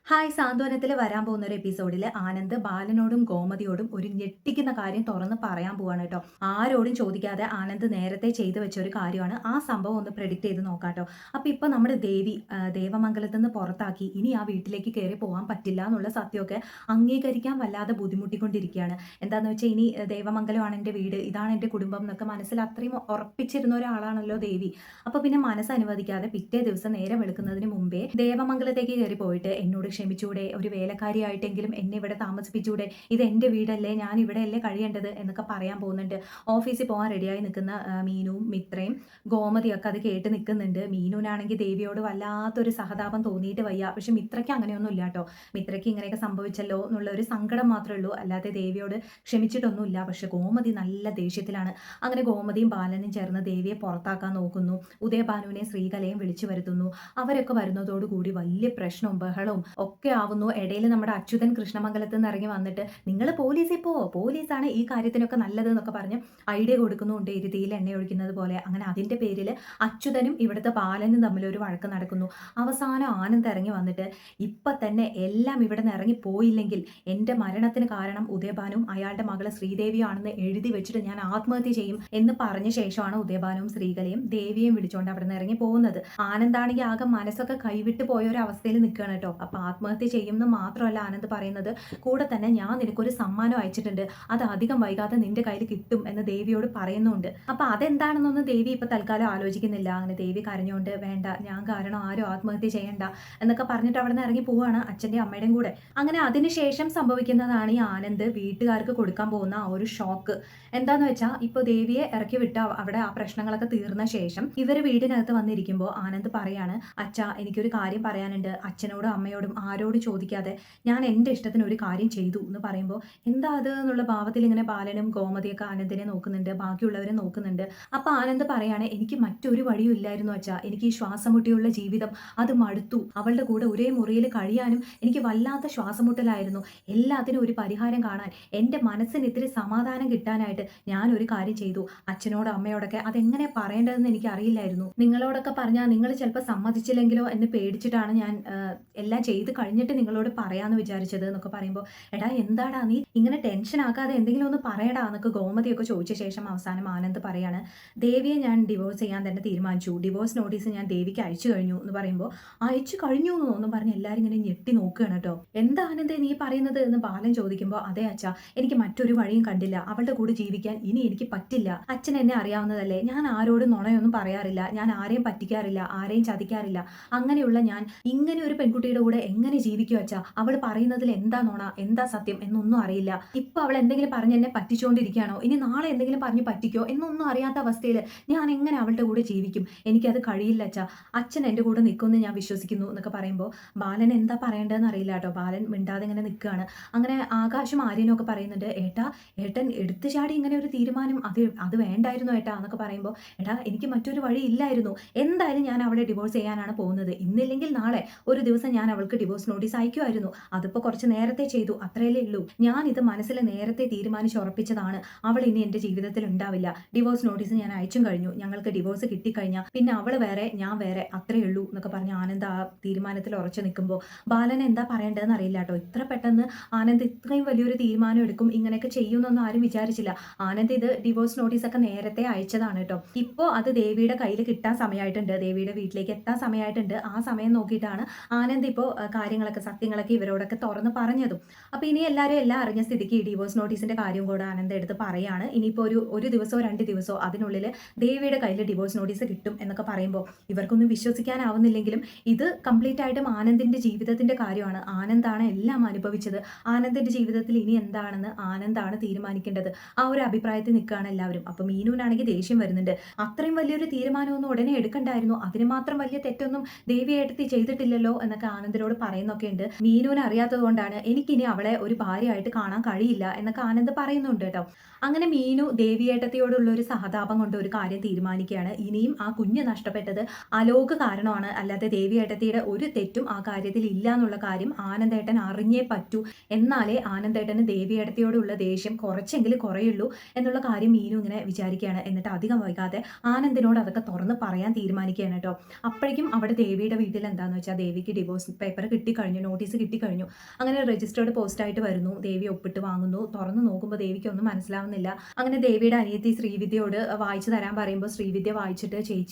Hi സാന്ത്വനത്തിൽ വരാൻ പോകുന്ന ഒരു എപ്പിസോഡിൽ ആനന്ദ് ബാലനോടും ഗോമതിയോടും ഒരു ഞെട്ടിക്കുന്ന കാര്യം തുറന്ന് പറയാൻ പോവാണ് കേട്ടോ. ആരോടും ചോദിക്കാതെ ആനന്ദ് നേരത്തെ ചെയ്തു വെച്ച ഒരു കാര്യമാണ്. ആ സംഭവം ഒന്ന് പ്രെഡിക്റ്റ് ചെയ്ത് നോക്കാം കേട്ടോ. അപ്പോൾ ഇപ്പോൾ നമ്മുടെ ദേവി ദേവമംഗലത്ത് നിന്ന് പുറത്താക്കി ഇനി ആ വീട്ടിലേക്ക് കയറി പോകാൻ പറ്റില്ല എന്നുള്ള സത്യമൊക്കെ അംഗീകരിക്കാൻ വല്ലാതെ ബുദ്ധിമുട്ടിക്കൊണ്ടിരിക്കുകയാണ്. എന്താണെന്ന് വെച്ചാൽ ഇനി ദേവമംഗലമാണ് എൻ്റെ വീട്, ഇതാണ് എൻ്റെ കുടുംബം എന്നൊക്കെ മനസ്സിൽ അത്രയും ഉറപ്പിച്ചിരുന്ന ഒരാളാണല്ലോ ദേവി. അപ്പോൾ പിന്നെ മനസ്സ് അനുവദിക്കാതെ പിറ്റേ ദിവസം നേരം വെളുക്കുന്നതിന് മുമ്പേ ദേവമംഗലത്തേക്ക് കയറി പോയിട്ട് എന്നോട് ക്ഷമിച്ചൂടെ, ഒരു വേലക്കാരിയായിട്ടെങ്കിലും എന്നെ ഇവിടെ താമസിപ്പിച്ചൂടെ, ഇത് എൻ്റെ വീടല്ലേ, ഞാൻ ഇവിടെയല്ലേ കഴിയേണ്ടത് എന്നൊക്കെ പറയാൻ പോകുന്നുണ്ട്. ഓഫീസിൽ പോകാൻ റെഡിയായി നിൽക്കുന്ന മീനുവും മിത്രയും ഗോമതിയൊക്കെ അത് കേട്ട് നിൽക്കുന്നുണ്ട്. മീനുവിനാണെങ്കിൽ ദേവിയോട് വല്ലാത്തൊരു സഹതാപം തോന്നിയിട്ട് വയ്യ. പക്ഷെ മിത്രയ്ക്ക് അങ്ങനെയൊന്നും ഇല്ല കേട്ടോ. മിത്രയ്ക്ക് ഇങ്ങനെയൊക്കെ സംഭവിച്ചല്ലോ എന്നുള്ള ഒരു സങ്കടം മാത്രമേ ഉള്ളൂ, അല്ലാതെ ദേവിയോട് ക്ഷമിച്ചിട്ടൊന്നുമില്ല. പക്ഷെ ഗോമതി നല്ല ദേഷ്യത്തിലാണ്. അങ്ങനെ ഗോമതിയും ബാലനും ചേർന്ന് ദേവിയെ പുറത്താക്കാൻ നോക്കുന്നു. ഉദയഭാനുവിനെ ശ്രീകലയും വിളിച്ചു വരുത്തുന്നു. അവരൊക്കെ വരുന്നതോടുകൂടി വലിയ പ്രശ്നവും ബഹളവും ഒക്കെ ആവുന്നു. ഇടയിൽ നമ്മുടെ അച്യുതൻ കൃഷ്ണമംഗലത്ത് നിന്ന് ഇറങ്ങി വന്നിട്ട് നിങ്ങൾ പോലീസിൽ പോവോ, പോലീസാണ് ഈ കാര്യത്തിനൊക്കെ നല്ലത് എന്നൊക്കെ പറഞ്ഞ് ഐഡിയ കൊടുക്കുന്നുണ്ട്, ഇരുതിയിൽ എണ്ണ ഒഴിക്കുന്നത് പോലെ. അങ്ങനെ അതിൻ്റെ പേരിൽ അച്യുതനും ഇവിടുത്തെ ബാലനും തമ്മിൽ ഒരു വഴക്ക് നടക്കുന്നു. അവസാനം ആനന്ദ് ഇറങ്ങി വന്നിട്ട് ഇപ്പം തന്നെ എല്ലാം ഇവിടെ നിന്ന് ഇറങ്ങി പോയില്ലെങ്കിൽ എൻ്റെ മരണത്തിന് കാരണം ഉദയഭാനും അയാളുടെ മകള് ശ്രീദേവിയാണെന്ന് എഴുതി വെച്ചിട്ട് ഞാൻ ആത്മഹത്യ ചെയ്യും എന്ന് പറഞ്ഞ ശേഷമാണ് ഉദയഭാനുവും ശ്രീകലയും ദേവിയെയും വിളിച്ചുകൊണ്ട് അവിടെ നിന്ന് ഇറങ്ങി പോകുന്നത്. ആനന്ദാണെങ്കിൽ ആകെ മനസ്സൊക്കെ കൈവിട്ട് പോയ ഒരു അവസ്ഥയിൽ നിൽക്കുകയാണ് കേട്ടോ. അപ്പൊ ആത്മഹത്യ ചെയ്യുമെന്ന് മാത്രമല്ല ആനന്ദ് പറയുന്നത്, കൂടെ തന്നെ ഞാൻ നിനക്കൊരു സമ്മാനം അയച്ചിട്ടുണ്ട്, അത് അധികം വൈകാതെ നിന്റെ കയ്യിൽ കിട്ടും എന്ന് ദേവിയോട് പറയുന്നുണ്ട്. അപ്പൊ അതെന്താണെന്നൊന്നും ദേവി ഇപ്പൊ തൽക്കാലം ആലോചിക്കുന്നില്ല. അങ്ങനെ ദേവി കരഞ്ഞുകൊണ്ട് വേണ്ട, ഞാൻ കാരണം ആരും ആത്മഹത്യ ചെയ്യണ്ട എന്നൊക്കെ പറഞ്ഞിട്ട് അവിടെ നിന്ന് ഇറങ്ങി പോവാണ് അച്ഛൻ്റെയും അമ്മയുടെയും കൂടെ. അങ്ങനെ അതിനുശേഷം സംഭവിക്കുന്നതാണ് ഈ ആനന്ദ് വീട്ടുകാർക്ക് കൊടുക്കാൻ പോകുന്ന ആ ഒരു ഷോക്ക്. എന്താന്ന് വെച്ചാൽ ഇപ്പോൾ ദേവിയെ ഇറക്കി വിട്ട് അവിടെ ആ പ്രശ്നങ്ങളൊക്കെ തീർന്ന ശേഷം ഇവർ വീടിനകത്ത് വന്നിരിക്കുമ്പോൾ ആനന്ദ് പറയാണ്, അച്ഛാ എനിക്കൊരു കാര്യം പറയാനുണ്ട്, അച്ഛനോടും അമ്മയോടും ആരോടും ചോദിക്കാതെ ഞാൻ എൻ്റെ ഇഷ്ടത്തിന് ഒരു കാര്യം ചെയ്തു എന്ന് പറയുമ്പോൾ എന്താ അത് എന്നുള്ള ഭാവത്തിൽ ഇങ്ങനെ ബാലനും ഗോമതിയൊക്കെ ആനന്ദിനെ നോക്കുന്നുണ്ട്, ബാക്കിയുള്ളവരെ നോക്കുന്നുണ്ട്. അപ്പോൾ ആനന്ദ് പറയാണ്, എനിക്ക് മറ്റൊരു വഴിയും ഇല്ലായിരുന്നു അച്ഛാ, എനിക്ക് ഈ ശ്വാസം മുട്ടിയുള്ള ജീവിതം അത് മടുത്തു, അവളുടെ കൂടെ ഒരേ മുറിയിൽ കഴിയാനും എനിക്ക് വല്ലാത്ത ശ്വാസമുട്ടലായിരുന്നു. എല്ലാത്തിനും ഒരു പരിഹാരം കാണാൻ, എൻ്റെ മനസ്സിന് ഇത്തിരി സമാധാനം കിട്ടാനായിട്ട് ഞാൻ ഒരു കാര്യം ചെയ്തു. അച്ഛനോടും അമ്മയോടൊക്കെ അതെങ്ങനെ പറയേണ്ടതെന്ന് എനിക്ക് അറിയില്ലായിരുന്നു. നിങ്ങളോടൊക്കെ പറഞ്ഞാൽ നിങ്ങൾ ചിലപ്പോൾ സമ്മതിച്ചില്ലെങ്കിലോ എന്ന് പേടിച്ചിട്ടാണ് ഞാൻ എല്ലാം ചെയ്ത് കഴിഞ്ഞിട്ട് നിങ്ങളോട് പറയാമെന്ന് വിചാരിച്ചത് എന്നൊക്കെ പറയുമ്പോൾ, എടാ എന്താടാ നീ ഇങ്ങനെ ടെൻഷൻ ആക്കാതെ എന്തെങ്കിലും ഒന്ന് പറയടാ എന്നൊക്കെ ഗോമതിയൊക്കെ ചോദിച്ച ശേഷം അവസാനം ആനന്ദ് പറയാണ്, ദേവിയെ ഞാൻ ഡിവോഴ്സ് ചെയ്യാൻ തന്നെ തീരുമാനിച്ചു, ഡിവോഴ്സ് നോട്ടീസ് ഞാൻ ദേവിക്ക് അയച്ചു കഴിഞ്ഞു എന്ന് പറയുമ്പോൾ, അയച്ചു കഴിഞ്ഞു എന്നൊന്നും പറഞ്ഞ് എല്ലാവരും ഇങ്ങനെ ഞെട്ടി നോക്കുകയാണ് കേട്ടോ. എന്താ ആനന്ദേ നീ പറയുന്നത് എന്ന് ബാലൻ ചോദിക്കുമ്പോൾ, അതെ അച്ഛാ, എനിക്ക് മറ്റൊരു വഴിയും കണ്ടില്ല, അവളുടെ കൂടെ ജീവിക്കാൻ ഇനി എനിക്ക് പറ്റില്ല. അച്ഛൻ എന്നെ അറിയാവുന്നതല്ലേ, ഞാൻ ആരോടും നുണയൊന്നും പറയാറില്ല, ഞാൻ ആരെയും പറ്റിക്കാറില്ല, ആരെയും ചതിക്കാറില്ല. അങ്ങനെയുള്ള ഞാൻ ഇങ്ങനെ ഒരു പെൺകുട്ടിയുടെ കൂടെ എങ്ങനെ ജീവിക്കും അച്ഛാ? അവൾ പറയുന്നതിൽ എന്താ നുണ, എന്താ സത്യം എന്നൊന്നും അറിയില്ല. ഇപ്പൊ അവൾ എന്തെങ്കിലും പറഞ്ഞ് എന്നെ പറ്റിച്ചുകൊണ്ടിരിക്കുകയാണോ, ഇനി നാളെ എന്തെങ്കിലും പറഞ്ഞ് പറ്റിക്കോ എന്നൊന്നും അറിയാത്ത അവസ്ഥയിൽ ഞാൻ എങ്ങനെ അവളുടെ കൂടെ ജീവിക്കും? എനിക്കത് കഴിയില്ല അച്ഛാ, അച്ഛൻ എൻ്റെ കൂടെ നിൽക്കുമെന്ന് ഞാൻ വിശ്വസിക്കുന്നു എന്നൊക്കെ പറയുമ്പോൾ ബാലൻ എന്താ പറയേണ്ടതെന്ന് അറിയില്ല കേട്ടോ. ബാലൻ മിണ്ടാതെ ഇങ്ങനെ നിൽക്കുകയാണ്. അങ്ങനെ ആകാശും ആര്യനും ഒക്കെ പറയുന്നുണ്ട്, ഏട്ടൻ എടുത്തു ചാടി ഇങ്ങനെ ഒരു തീരുമാനം അത് വേണ്ടായിരുന്നു ഏട്ടാ എന്നൊക്കെ പറയുമ്പോൾ, എടാ എനിക്ക് മറ്റൊരു വഴി ഇല്ലായിരുന്നു, എന്തായാലും ഞാൻ അവളെ ഡിവോഴ്സ് ചെയ്യാനാണ് പോകുന്നത്, ഇന്നില്ലെങ്കിൽ നാളെ ഒരു ദിവസം ഞാൻ അവൾക്ക് ഡിവോഴ്സ് നോട്ടീസ് അയക്കുമായിരുന്നു, അതിപ്പോൾ കുറച്ച് നേരത്തെ ചെയ്തു, അത്രയല്ലേ ഉള്ളൂ. ഞാൻ ഇത് മനസ്സിൽ നേരത്തെ തീരുമാനിച്ചുറപ്പിച്ചതാണ്, അവൾ ഇനി എൻ്റെ ജീവിതത്തിൽ ഉണ്ടാവില്ല, ഡിവോഴ്സ് നോട്ടീസ് ഞാൻ അയച്ചും കഴിഞ്ഞു, ഞങ്ങൾക്ക് ഡിവോഴ്സ് കിട്ടിക്കഴിഞ്ഞാൽ പിന്നെ അവൾ വേറെ ഞാൻ വേറെ, അത്രയേ ഉള്ളൂ എന്നൊക്കെ പറഞ്ഞ് ആനന്ദ് ആ തീരുമാനത്തിൽ ഉറച്ചു നിൽക്കുമ്പോൾ ബാലൻ എന്താ പറയേണ്ടതെന്ന് അറിയില്ല കേട്ടോ. ഇത്ര പെട്ടെന്ന് ആനന്ദ് ഇത്രയും വലിയൊരു തീരുമാനം എടുക്കും, ഇങ്ങനെയൊക്കെ ചെയ്യുമെന്നൊന്നും ആരും വിചാരിച്ചില്ല. ആനന്ദ് ഇത് ഡിവോഴ്സ് നോട്ടീസ് ഒക്കെ നേരത്തെ അയച്ചതാണ് കേട്ടോ. ഇപ്പോൾ അത് ദേവിയുടെ കയ്യിൽ കിട്ടാൻ സമയമായിട്ടുണ്ട്, ദേവിയുടെ വീട്ടിലേക്ക് എത്താൻ സമയമായിട്ടുണ്ട്. ആ സമയം നോക്കിയിട്ടാണ് ആനന്ദ് ഇപ്പോൾ കാര്യങ്ങളൊക്കെ സത്യങ്ങളൊക്കെ ഇവരോടൊക്കെ തുറന്ന് പറഞ്ഞതും. അപ്പോൾ ഇനി എല്ലാവരും എല്ലാം അറിഞ്ഞ സ്ഥിതിക്ക് ഈ ഡിവോഴ്സ് നോട്ടീസിന്റെ കാര്യം കൂടെ ആനന്ദ് എടുത്ത് പറയാണ്. ഇനിയിപ്പോൾ ഒരു ദിവസമോ 2 ദിവസമോ അതിനുള്ളിൽ ദേവിയുടെ കയ്യിൽ ഡിവോഴ്സ് നോട്ടീസ് കിട്ടും എന്നൊക്കെ പറയുമ്പോൾ ഇവർക്കൊന്നും വിശ്വസിക്കാനാവുന്നില്ലെങ്കിലും ഇത് കംപ്ലീറ്റ് ആയിട്ടും ആനന്ദിന്റെ ജീവിതത്തിന്റെ കാര്യമാണ്. ആനന്ദാണ് എല്ലാം അനുഭവിച്ചത്, ആനന്ദിന്റെ ജീവിതത്തിൽ ഇനി എന്താണെന്ന് ആനന്ദാണ് തീരുമാനിക്കേണ്ടത്. ആ ഒരു അഭിപ്രായത്തിൽ നിൽക്കുകയാണ് എല്ലാവരും. അപ്പോൾ മീനുവിനാണെങ്കിൽ ദേഷ്യം വരുന്നുണ്ട്, അത്രയും വലിയൊരു തീരുമാനമൊന്നും ഉടനെ എടുക്കണ്ടായിരുന്നു, അതിന് മാത്രം വലിയ തെറ്റൊന്നും ദേവിയേട്ടത്തി ചെയ്തിട്ടില്ലല്ലോ എന്നൊക്കെ ആനന്ദിനോട് പറയുന്നൊക്കെ ഉണ്ട്. മീനുവിനെ അറിയാത്തത് കൊണ്ടാണ് എനിക്കിനി അവളെ ഒരു ഭാര്യയായിട്ട് കാണാൻ കഴിയില്ല എന്നൊക്കെ ആനന്ദ് പറയുന്നുണ്ട് കേട്ടോ. അങ്ങനെ മീനു ദേവിയേട്ടത്തിയോടുള്ള ഒരു സഹതാപം കൊണ്ട് ഒരു കാര്യം തീരുമാനിക്കുകയാണ്, ഇനിയും ആ കുഞ്ഞ് നഷ്ടപ്പെട്ടത് അലോക് കാരണമാണ്, അല്ലാതെ ദേവിയേട്ടത്തിയുടെ ഒരു തെറ്റും ആ കാര്യത്തിൽ ഇല്ല എന്നുള്ള കാര്യം ആനന്ദേട്ടൻ അറിഞ്ഞേ പറ്റൂ, എന്നാലേ ആനന്ദേട്ടന് ദേവിയേട്ടത്തിയോടുള്ള ദേഷ്യം കുറച്ചെങ്കിലും കുറയുള്ളൂ എന്നുള്ള കാര്യം മീനു ഇങ്ങനെ വിചാരിക്കുകയാണ്. എന്നിട്ട് അധികം വൈകാതെ ആനന്ദിനോട് അതൊക്കെ തുറന്ന് പറയാൻ തീരുമാനിക്കുകയാണ് കേട്ടോ. അപ്പോഴേക്കും അവിടെ ദേവിയുടെ വീട്ടിൽ എന്താന്ന് വെച്ചാൽ ദേവിക്ക് ഡിവോഴ്സ് പേപ്പർ കിട്ടിക്കഴിഞ്ഞു, നോട്ടീസ് കിട്ടിക്കഴിഞ്ഞു. അങ്ങനെ രജിസ്റ്റേർഡ് പോസ്റ്റായിട്ട് വരുന്നു. ദേവി ഒപ്പിട്ട് വാങ്ങുന്നു. തുറന്ന് നോക്കുമ്പോൾ ദേവിക്കൊന്നും മനസ്സിലാവുന്നില്ല. അങ്ങനെ ദേവിയുടെ അനിയത്തി ശ്രീവിദ്യയോട് വായിച്ചു തരാൻ പറയുമ്പോൾ ശ്രീവിദ്യ വായിച്ചിട്ട്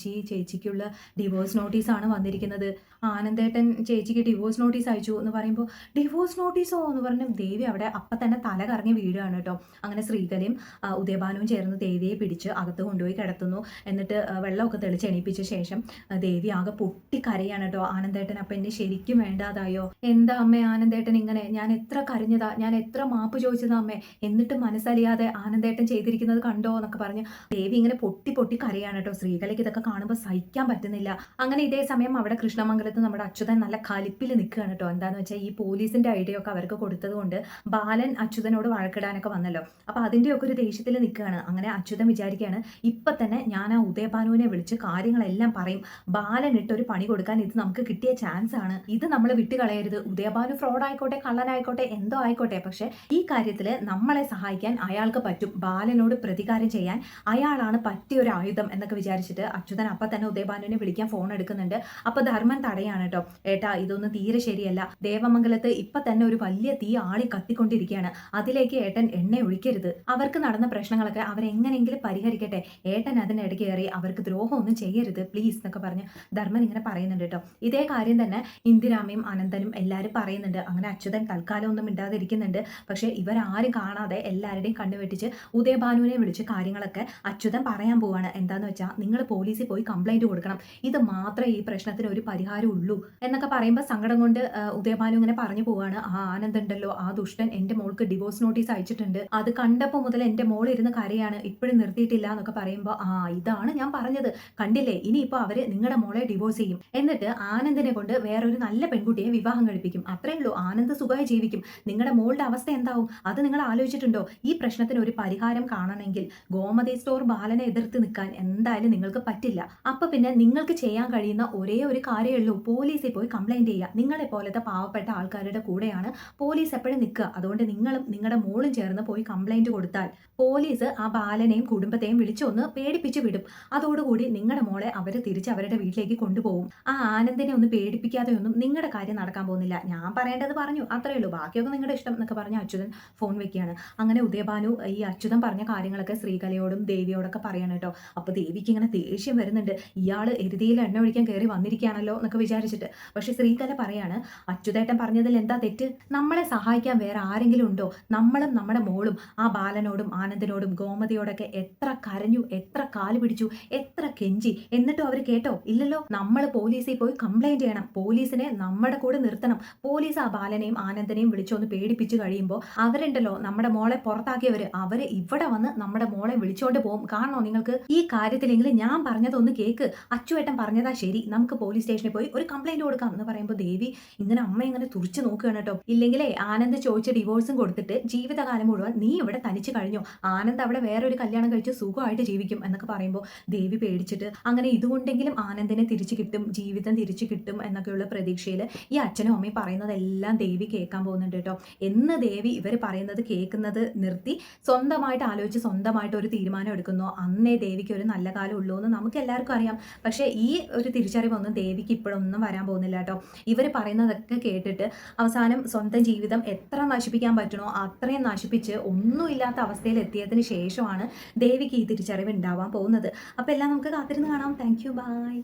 ചേച്ചിക്കുള്ള ഡിവോഴ്സ് നോട്ടീസാണ് വന്നിരിക്കുന്നത്. ആനന്ദേട്ടൻ ചേച്ചിക്ക് ഡിവോഴ്സ് നോട്ടീസ് അയച്ചു എന്ന് പറയുമ്പോൾ ഡിവോഴ്സ് നോട്ടീസോ എന്ന് പറഞ്ഞ് ദേവി അവിടെ അപ്പം തന്നെ തല കറങ്ങി വീഴുകയാണ് കേട്ടോ. അങ്ങനെ ശ്രീകലയും ഉദയഭാനുവും ചേർന്ന് ദേവിയെ പിടിച്ച് അകത്ത് കൊണ്ടുപോയി കിടത്തുന്നു. എന്നിട്ട് വെള്ളമൊക്കെ തെളിച്ച് എണീപ്പിച്ച ശേഷം ദേവി ആകെ പൊട്ടിക്കരയാണ് കേട്ടോ. ആനന്ദേട്ടൻ അപ്പം എന്നെ ശരിക്കും വേണ്ടാതായോ? എന്താ അമ്മേ ആനന്ദേട്ടൻ ഇങ്ങനെ? ഞാൻ എത്ര കരഞ്ഞതാ, ഞാൻ എത്ര മാപ്പ് ചോദിച്ചതാ അമ്മേ, എന്നിട്ട് മനസ്സലിയാതെ ആനന്ദേട്ടൻ ചെയ്തിരിക്കുന്നത് കണ്ടോ എന്നൊക്കെ പറഞ്ഞ് ദേവി ഇങ്ങനെ പൊട്ടി കരയാണ് കേട്ടോ. ശ്രീകലയ്ക്ക് ഇതൊക്കെ കാണുമ്പോൾ സഹിക്കാൻ പറ്റുന്നില്ല. അങ്ങനെ ഇതേ സമയം അവിടെ കൃഷ്ണമംഗലത്ത് നമ്മുടെ അച്യുതൻ നല്ല കലിപ്പിൽ നിൽക്കുകയാണ് കേട്ടോ. എന്താണെന്ന് വെച്ചാൽ ഈ പോലീസിന്റെ ഐഡിയ ഒക്കെ അവർക്ക് കൊടുത്തത് കൊണ്ട് ബാലൻ അച്യുതനോട് വഴക്കിടാനൊക്കെ വന്നല്ലോ. അപ്പോൾ അതിൻ്റെയൊക്കെ ഒരു ദേഷ്യത്തിൽ നിൽക്കുകയാണ്. അങ്ങനെ അച്യുതൻ വിചാരിക്കുകയാണ് ഇപ്പം തന്നെ ഞാൻ ആ ഉദയഭാനുവിനെ വിളിച്ച് കാര്യങ്ങളെല്ലാം പറയും. ബാലൻ ഇട്ടൊരു പണി കൊടുക്കാൻ ഇത് നമുക്ക് കിട്ടിയ ചാൻസ് ആണ്. ഇത് നമ്മൾ വിട്ടുകളയരുത്. ഉദയഭാനു ഫ്രോഡ് ആയിക്കോട്ടെ, കള്ളനായിക്കോട്ടെ, എന്തോ ആയിക്കോട്ടെ, പക്ഷെ ഈ കാര്യത്തിൽ നമ്മളെ സഹായിക്കാൻ അയാൾക്ക് പറ്റും. ബാലനോട് പ്രതികാരം ചെയ്യാൻ അയാളാണ് പറ്റിയൊരു ആയുധം എന്നൊക്കെ വിചാരിച്ചിട്ട് അച്യുതൻ അപ്പം തന്നെ ഉദയഭാനുവിനെ വിളിക്കാൻ ഫോൺ എടുക്കുന്നുണ്ട്. അപ്പോൾ ധർമ്മൻ തടയാണ് കേട്ടോ. ഏട്ടാ ഇതൊന്നും തീരെ ശരിയല്ല. ദേവമംഗലത്ത് ഇപ്പം തന്നെ ഒരു വലിയ തീ ആളി കത്തിക്കൊണ്ടിരിക്കുകയാണ്. അതിലേക്ക് ഏട്ടൻ എണ്ണ ഒഴിക്കരുത്. അവർക്ക് നടന്ന പ്രശ്നങ്ങളൊക്കെ അവരെങ്ങനെയെങ്കിലും പരിഹരിക്കട്ടെ. ഏട്ടൻ അതിനിടയ്ക്ക് കയറി അവർക്ക് ദ്രോഹമൊന്നും ചെയ്യരുത് പ്ലീസ് എന്നൊക്കെ പറഞ്ഞ് ധർമ്മൻ ഇങ്ങനെ പറയുന്നുണ്ട് കേട്ടോ. ഇതേ കാര്യം തന്നെ ഇന്ദിരാമയും അനന്തനും എല്ലാവരും പറയുന്നുണ്ട്. അങ്ങനെ അച്യുതൻ തൽക്കാലം ഒന്നും മിണ്ടാതിരിക്കുന്നുണ്ട്. പക്ഷേ ഇവരാരും കാണാതെ എല്ലാവരുടെയും കണ്ണുവെട്ടിച്ച് ഉദയഭാനുവിനെ വിളിച്ച് കാര്യങ്ങളൊക്കെ അച്യുതൻ പറയാൻ പോവാണ്. എന്താന്ന് വെച്ചാൽ നിങ്ങൾ പോലീസിൽ പോയി കംപ്ലൈന്റ് കൊടുക്കണം. ഇത് മാത്രമേ ഈ പ്രശ്നത്തിന് ഒരു പരിഹാരം ഉള്ളൂ എന്നൊക്കെ പറയുമ്പോൾ സങ്കടം കൊണ്ട് ഉദയഭാനു ഇങ്ങനെ പറഞ്ഞു പോവാണ്. ആ ആനന്ദ് ഉണ്ടല്ലോ, ആ ദുഷ്ടൻ എൻ്റെ മോൾക്ക് ഡിവോഴ്സ് നോട്ടീസ് അയച്ചിട്ടുണ്ട്. അത് കണ്ടപ്പോൾ മുതൽ എൻ്റെ മോൾ ഇരുന്ന് കരയാണ്, ഇപ്പോഴും നിർത്തിയിട്ടില്ല എന്നൊക്കെ പറയുമ്പോൾ ഇതാണ് ഞാൻ പറഞ്ഞത്, കണ്ടില്ലേ ഇനിയിപ്പോൾ അവര് നിങ്ങളുടെ മോളെ ഡിവോഴ്സ് ചെയ്യും. എന്നിട്ട് ആനന്ദിനെ കൊണ്ട് വേറൊരു നല്ല പെൺകുട്ടിയെ വിവാഹം കഴിപ്പിക്കും. അത്രേ ഉള്ളൂ. ആനന്ദ് സുഖമായി ജീവിക്കും. നിങ്ങളുടെ മോളുടെ അവസ്ഥ എന്താവും അത് നിങ്ങൾ ആലോചിച്ചിട്ടുണ്ടോ? ഈ പ്രശ്നത്തിന് ഒരു പരിഹാരം കാണണമെങ്കിൽ ഗോമതി സ്റ്റോർ ബാലനെ എതിർത്ത് നിൽക്കാൻ എന്തായാലും നിങ്ങൾക്ക് പറ്റില്ല. അപ്പൊ പിന്നെ നിങ്ങൾക്ക് ചെയ്യാൻ കഴിയുന്ന ഒരേ ഒരു കാര്യമേ ഉള്ളൂ, പോലീസിൽ പോയി കംപ്ലൈന്റ് ചെയ്യുക. നിങ്ങളെ പോലത്തെ പാവപ്പെട്ട ആൾക്കാരുടെ കൂടെയാണ് പോലീസ് എപ്പോഴും നിൽക്കുക. അതുകൊണ്ട് നിങ്ങളും നിങ്ങളുടെ മോളും ചേർന്ന് പോയി കംപ്ലൈന്റ് കൊടുത്താൽ പോലീസ് ആ ബാലനെയും കുടുംബത്തെയും വിളിച്ചൊന്ന് പേടിപ്പിച്ച് വിടും. അതോടുകൂടി നിങ്ങളുടെ മോളെ അവർ തിരിച്ച് അവരുടെ വീട്ടിലേക്ക് കൊണ്ടുപോകും. ആ ആനന്ദിനെ ഒന്ന് പേടിപ്പിക്കാതെ ഒന്നും നിങ്ങളുടെ കാര്യം നടക്കാൻ പോകുന്നില്ല. ഞാൻ പറയേണ്ടത് പറഞ്ഞു, അത്രേ ഉള്ളൂ, ബാക്കിയൊക്കെ നിങ്ങളുടെ ഇഷ്ടം എന്നൊക്കെ പറഞ്ഞ് അച്യുതൻ ഫോൺ വെക്കുകയാണ്. അങ്ങനെ ഉദയഭാനു ഈ അച്യുതൻ പറഞ്ഞ കാര്യങ്ങളൊക്കെ ശ്രീകലയോടും ദേവിയോടൊക്കെ പറയണം കേട്ടോ. അപ്പോൾ ദേവിക്ക് ഇങ്ങനെ ദേഷ്യം വരുന്നുണ്ട്. ഇയാൾ എരുതിയിൽ എണ്ണ ഒഴിക്കാൻ കയറി വന്നിരിക്കുകയാണല്ലോ എന്നൊക്കെ വിചാരിച്ചിട്ട്. പക്ഷെ ശ്രീകല പറയാണ് അച്യുതേട്ടൻ പറഞ്ഞതിൽ എന്താ തെറ്റ്? നമ്മളെ സഹായിക്കാൻ വേറെ ആരെങ്കിലും ഉണ്ടോ? നമ്മളും നമ്മുടെ മോളും ആ ബാലനോടും ആനന്ദിനോടും ഗോമതിയോടൊക്കെ എത്ര കരഞ്ഞു, എത്ര കാല് പിടിച്ചു, എത്ര കെഞ്ചി, എന്നിട്ടും അവർ കേട്ടോ? ഇല്ലല്ലോ. നമ്മൾ പോലീസിൽ പോയി കംപ്ലൈന്റ് ചെയ്യണം. പോലീസിനെ നമ്മുടെ കൂടെ നിർത്തണം. പോലീസ് ആ ബാലനെയും ആനന്ദിനെയും വിളിച്ചൊന്ന് പേടിപ്പിച്ച് കഴിയുമ്പോൾ അവരുണ്ടല്ലോ നമ്മുടെ മോളെ പുറത്താക്കിയവര്, അവര് ഇവിടെ വന്ന് നമ്മുടെ മോളെ വിളിച്ചോണ്ട് പോകും. കാണണോ നിങ്ങൾക്ക്? ഈ കാര്യത്തിലെങ്കിലും ഞാൻ പറഞ്ഞതൊന്ന് കേക്ക്. അച്ചുവേട്ടൻ പറഞ്ഞതാ ശരി, നമുക്ക് പോലീസ് സ്റ്റേഷനിൽ പോയി ഒരു കംപ്ലൈന്റ് കൊടുക്കാം എന്ന് പറയുമ്പോൾ ദേവി ഇങ്ങനെ അമ്മ ഇങ്ങനെ തുറിച്ചു നോക്കുകയാണ് കേട്ടോ. ഇല്ലെങ്കിലേ ആനന്ദ് ചോദിച്ച ഡിവോഴ്സും കൊടുത്തിട്ട് ജീവിതകാലം മുഴുവൻ നീ ഇവിടെ തനിച്ച് കഴിഞ്ഞു, ആനന്ദ് അവിടെ വേറൊരു കല്യാണം കഴിച്ച് സുഖമായിട്ട് ജീവിക്കും എന്നൊക്കെ പറയുമ്പോൾ ദേവി പേടിച്ചിട്ട് അങ്ങനെ ഇതുകൊണ്ടെങ്കിലും ആനന്ദിനെ തിരിച്ചു കിട്ടും, ജീവിതം തിരിച്ചു കിട്ടും എന്നൊക്കെയുള്ള പ്രതീക്ഷയിൽ ഈ അച്ഛനും അമ്മയും പറയുന്നതെല്ലാം ദേവി കേൾക്കാൻ പോകുന്നുണ്ട് കേട്ടോ. എന്ന് ദേവി ഇവർ പറയുന്നത് കേൾക്കുന്നത് നിർത്തി സ്വന്തമായിട്ട് ആലോചിച്ച് സ്വന്തമായിട്ട് ഒരു തീരുമാനം എടുക്കുന്നു, അന്നേ ദേവിക്ക് ഒരു നല്ല കാലം ഉള്ളൂ എന്ന് നമുക്ക് എല്ലാവർക്കും അറിയാം. പക്ഷേ ഈ ഒരു തിരിച്ചറിവൊന്നും ദേവിക്ക് ഇപ്പോഴൊന്നും വരാൻ പോകുന്നില്ല കേട്ടോ. ഇവർ പറയുന്നതൊക്കെ കേട്ടിട്ട് അവസാനം സ്വന്തം ജീവിതം എത്ര നശിപ്പിക്കാൻ പറ്റണോ അത്രയും നശിപ്പിച്ച് ഒന്നുമില്ലാത്ത അവസ്ഥയിൽ എത്തിയതിന് ശേഷമാണ് ദേവിക്ക് ഈ തിരിച്ചറിവ് ഉണ്ടാവാൻ പോകുന്നത്. അപ്പോൾ എല്ലാം നമുക്ക് കാത്തിരുന്ന് കാണാം. Thank you, by.